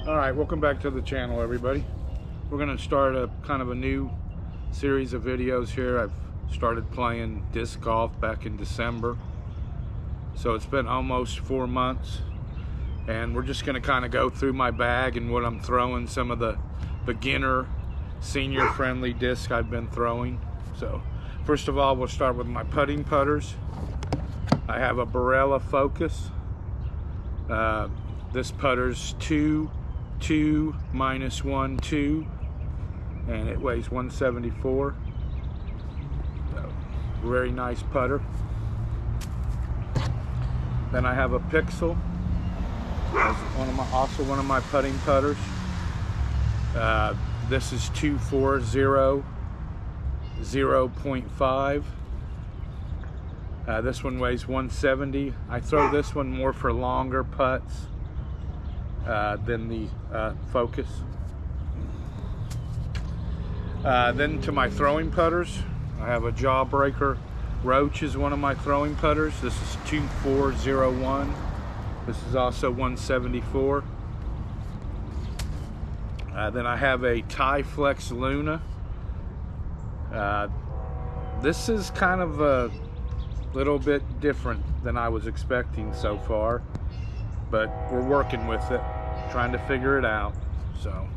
All right, welcome back to the channel, everybody. We're going to start a kind of a new series of videos here. I've started playing disc golf back in December, so it's been almost 4 months, and we're just going to kind of go through my bag and what I'm throwing, some of the beginner, senior friendly discs I've been throwing. So first of all, we'll start with my putting putters. I have a Barella Focus. This putter's 2 minus 1 2, and it weighs 174. So, very nice putter. Then I have a Pixel, also one of my putting putters. This is 240 0.5. This one weighs 170. I throw this one more for longer putts than the Focus. Then to my throwing putters, I have a Jawbreaker Roach is one of my throwing putters. This is 2401. This is also 174. Then I have a Tyflex Luna. This is kind of a little bit different than I was expecting so far, but we're working with it, trying to figure it out. So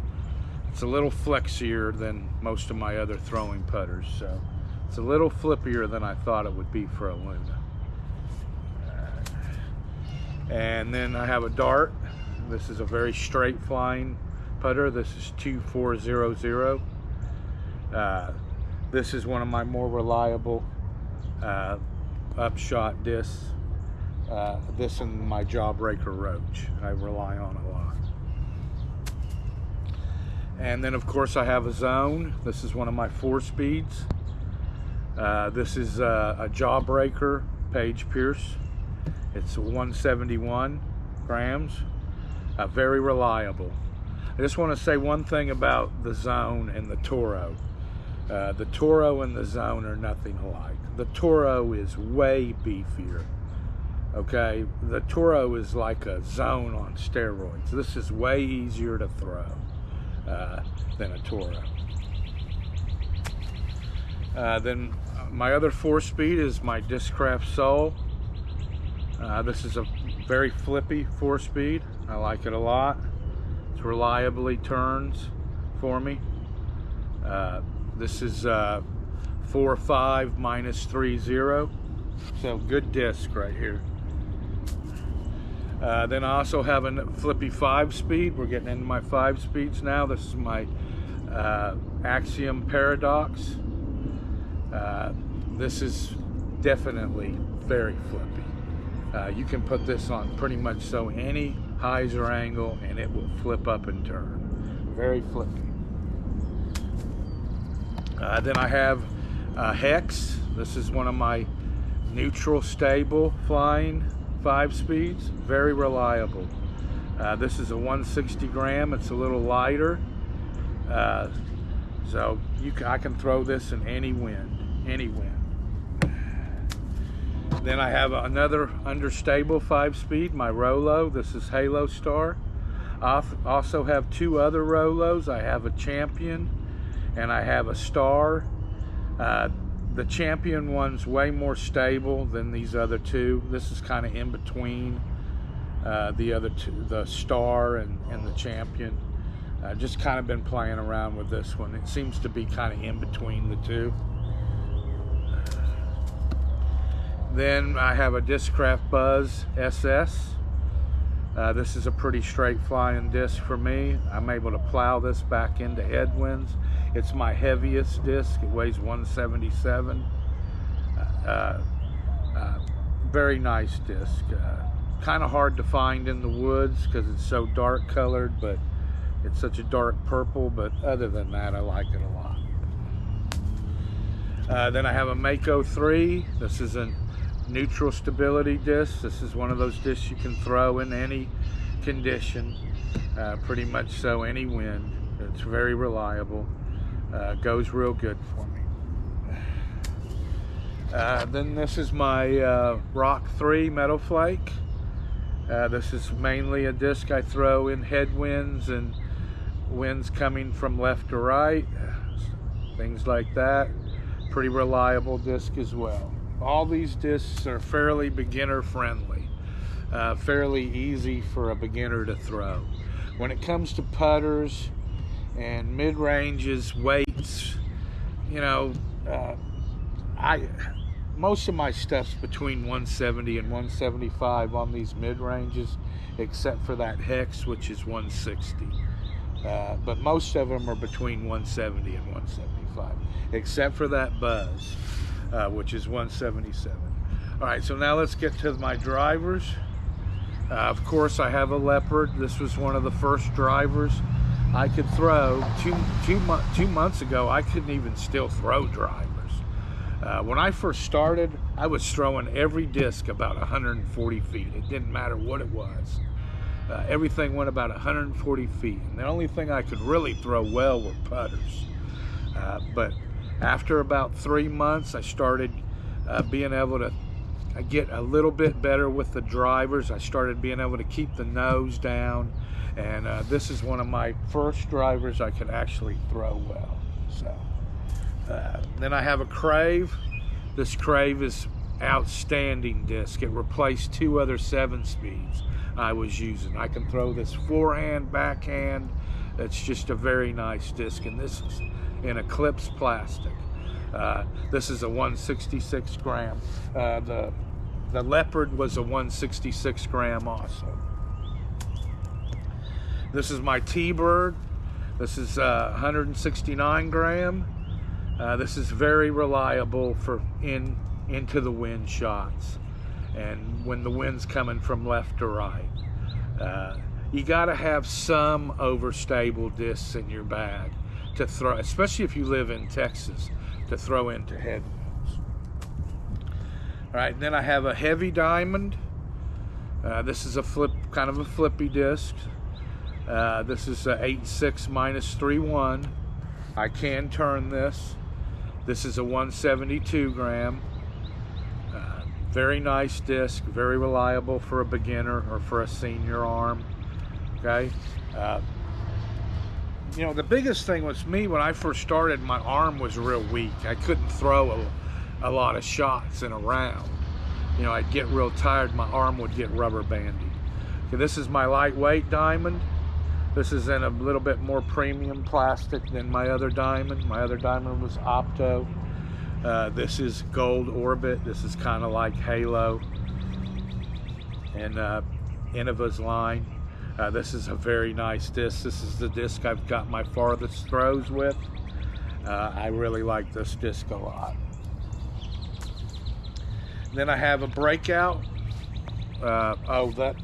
it's a little flexier than most of my other throwing putters, so it's a little flippier than I thought it would be for a Luna. And then I have a Dart. This is a very straight flying putter. This is 2400. This is one of my more reliable upshot discs. This and my Jawbreaker Roach I rely on a lot. And then of course I have a Zone. This is one of my 4-speeds. This is a Jawbreaker Paige Pierce. It's 171 grams. Very reliable. I just want to say one thing about the Zone and the Toro. The Toro and the Zone are nothing alike. The Toro is way beefier. Okay, the Toro is like a Zone on steroids. This is way easier to throw than a Toro. Then my other 4-speed is my Discraft Soul. This is a very flippy 4-speed. I like it a lot. It reliably turns for me. This is 4.5 minus 3.0. So good disc right here. Then I also have a flippy 5-speed. We're getting into my 5-speeds now. This is my Axiom Paradox. This is definitely very flippy. You can put this on pretty much so any hyzer angle and it will flip up and turn. Very flippy. Then I have Hex. This is one of my neutral stable flying 5-speeds. Very reliable. This is a 160 gram. It's a little lighter. So I can throw this in any wind. Then I have another understable 5-speed, my Rolo. This is Halo Star. I also have 2 other Rolos. I have a Champion and I have a Star. The Champion one's way more stable than these other 2. This is kind of in between the other 2, the Star and the Champion. Just kind of been playing around with this one. It seems to be kind of in between the 2. Then I have a Discraft Buzz SS. This is a pretty straight flying disc for me. I'm able to plow this back into headwinds. It's my heaviest disc. It weighs 177. Very nice disc. Kind of hard to find in the woods because it's so dark colored, but it's such a dark purple. But other than that, I like it a lot. Then I have a Mako 3. This is a neutral stability disc. This is one of those discs you can throw in any condition, pretty much so any wind. It's very reliable. Goes real good for me. Then this is my Rock 3 Metal Flake. This is mainly a disc I throw in headwinds and winds coming from left to right, things like that. Pretty reliable disc as well. All these discs are fairly beginner friendly, fairly easy for a beginner to throw. When it comes to putters and mid-ranges, weights, you know, most of my stuff's between 170 and 175 on these mid-ranges, except for that Hex, which is 160. But most of them are between 170 and 175, except for that Buzz, which is 177. All right, so now let's get to my drivers. Of course, I have a Leopard. This was one of the first drivers I could throw. Two months ago, I couldn't even still throw drivers. When I first started, I was throwing every disc about 140 feet. It didn't matter what it was. Everything went about 140 feet. And the only thing I could really throw well were putters. But after about 3 months, I started being able to get a little bit better with the drivers. I started being able to keep the nose down. And this is one of my first drivers I could actually throw well. So. Then I have a Crave. This Crave is outstanding disc. It replaced 2 other 7-speeds I was using. I can throw this forehand, backhand. It's just a very nice disc, and this is in Eclipse plastic. This is a 166 gram. The Leopard was a 166 gram also. This is my T-Bird. This is 169 gram. This is very reliable for into the wind shots, and when the wind's coming from left to right. You got to have some overstable discs in your bag to throw, especially if you live in Texas, to throw into headwinds. All right, and then I have a Heavy Diamond. This is a kind of a flippy disc. This is a 8.6 minus 3.1. I can turn this. This is a 172 gram. Very nice disc, very reliable for a beginner or for a senior arm. Okay. You know, the biggest thing was me when I first started, my arm was real weak. I couldn't throw a lot of shots in a round. You know, I'd get real tired, my arm would get rubber bandy. Okay, this is my lightweight Diamond. This is in a little bit more premium plastic than my other Diamond. My other Diamond was Opto. This is Gold Orbit. This is kind of like Halo and Innova's line. This is a very nice disc. This is the disc I've got my farthest throws with. I really like this disc a lot. Then I have a Breakout. That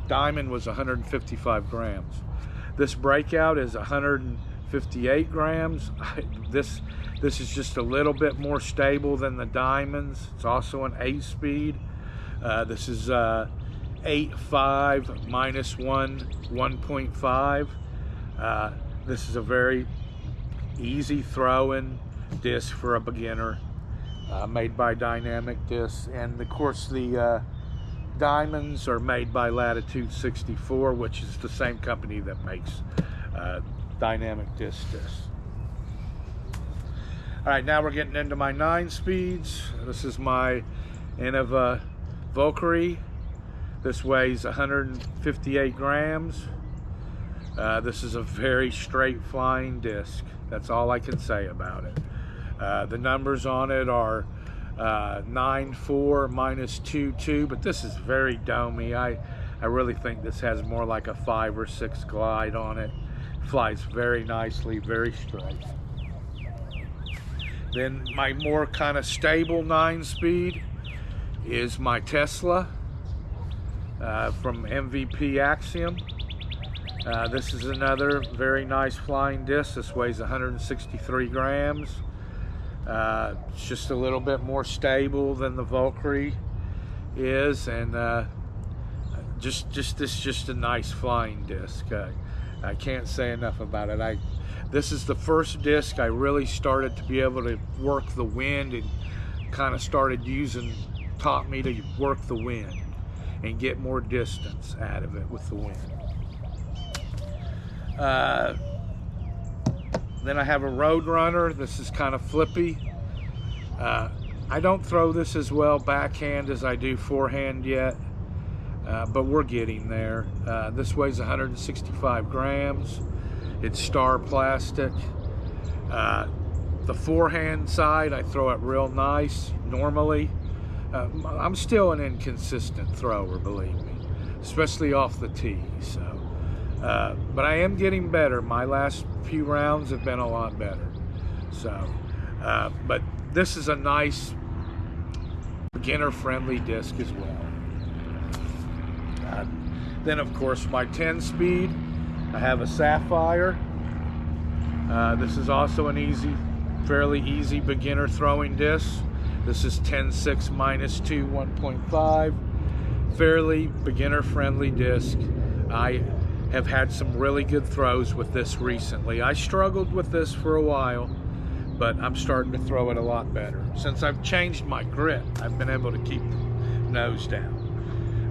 Diamond was 155 grams. This Breakout is 158 grams. This is just a little bit more stable than the Diamonds. It's also an 8-speed. This is 8.5 minus 1.5. This is a very easy throwing disc for a beginner, made by Dynamic Discs. And of course the Diamonds are made by Latitude 64, which is the same company that makes Dynamic Discs. All right, now we're getting into my 9-speeds. This is my Innova Valkyrie. This weighs 158 grams. This is a very straight flying disc. That's all I can say about it. The numbers on it are 9.4 minus 2.2, but this is very domey. I really think this has more like a 5 or 6 glide on it. Flies very nicely, very straight. Then my more kind of stable 9-speed is my Tesla from MVP Axiom. This is another very nice flying disc. This weighs 163 grams. It's just a little bit more stable than the Valkyrie is, and just a nice flying disc. I can't say enough about it. This is the first disc I really started to be able to work the wind, and kind of taught me to work the wind. and get more distance out of it with the wind. Then I have a Roadrunner. This is kind of flippy. I don't throw this as well backhand as I do forehand yet, but we're getting there. This weighs 165 grams. It's Star plastic. The forehand side, I throw it real nice normally. I'm still an inconsistent thrower, believe me, especially off the tee. So, but I am getting better. My last few rounds have been a lot better. So, but this is a nice beginner-friendly disc as well. Then, of course, my 10-speed. I have a Sapphire. This is also an fairly easy beginner throwing disc. This is 10.6 -2 1.5. Fairly beginner-friendly disc. I have had some really good throws with this recently. I struggled with this for a while, but I'm starting to throw it a lot better. Since I've changed my grip, I've been able to keep the nose down.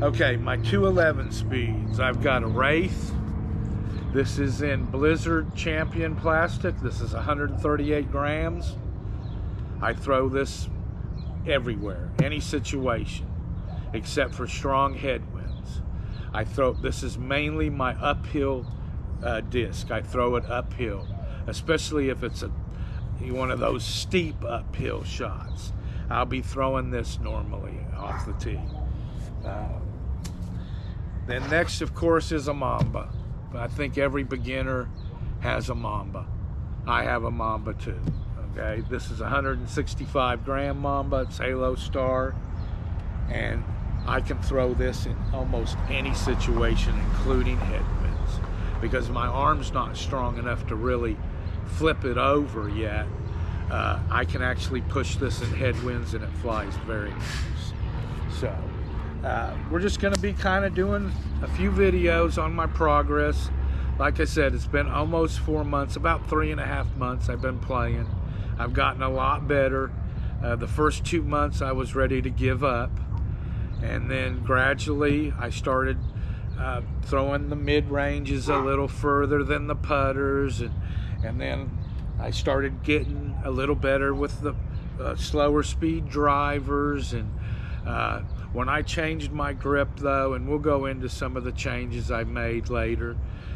Okay, my 211 speeds. I've got a Wraith. This is in Blizzard Champion plastic. This is 138 grams. I throw this everywhere, any situation, except for strong headwinds. This is mainly my uphill disc. I throw it uphill, especially if it's one of those steep uphill shots. I'll be throwing this normally off the tee. Then next, of course, is a Mamba. I think every beginner has a Mamba. I have a Mamba too. Okay, this is a 165 gram Mamba. It's Halo Star, and I can throw this in almost any situation, including headwinds, because my arm's not strong enough to really flip it over yet. I can actually push this in headwinds and it flies very nice. So we're just going to be kind of doing a few videos on my progress. Like I said, it's been almost 4 months, about 3.5 months I've been playing. I've gotten a lot better. The first 2 months I was ready to give up, and then gradually I started throwing the mid-ranges a little further than the putters, and then I started getting a little better with the slower speed drivers. And when I changed my grip though, and we'll go into some of the changes I made later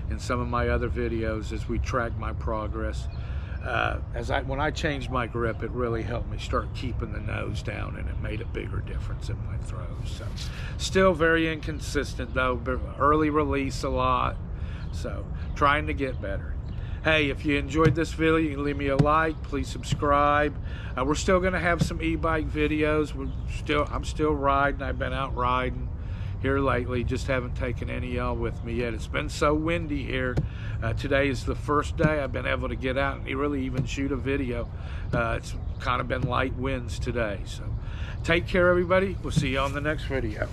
in some of my other videos as we track my progress, when I changed my grip, it really helped me start keeping the nose down, and it made a bigger difference in my throws. So still very inconsistent though, early release a lot, so trying to get better. Hey, if you enjoyed this video, you can leave me a like, please subscribe. We're still gonna have some e-bike videos. I'm still riding. I've been out riding here lately, just haven't taken any of y'all with me yet. It's been so windy here. Today is the first day I've been able to get out and really even shoot a video. It's kind of been light winds today. So take care, everybody. We'll see you on the next video.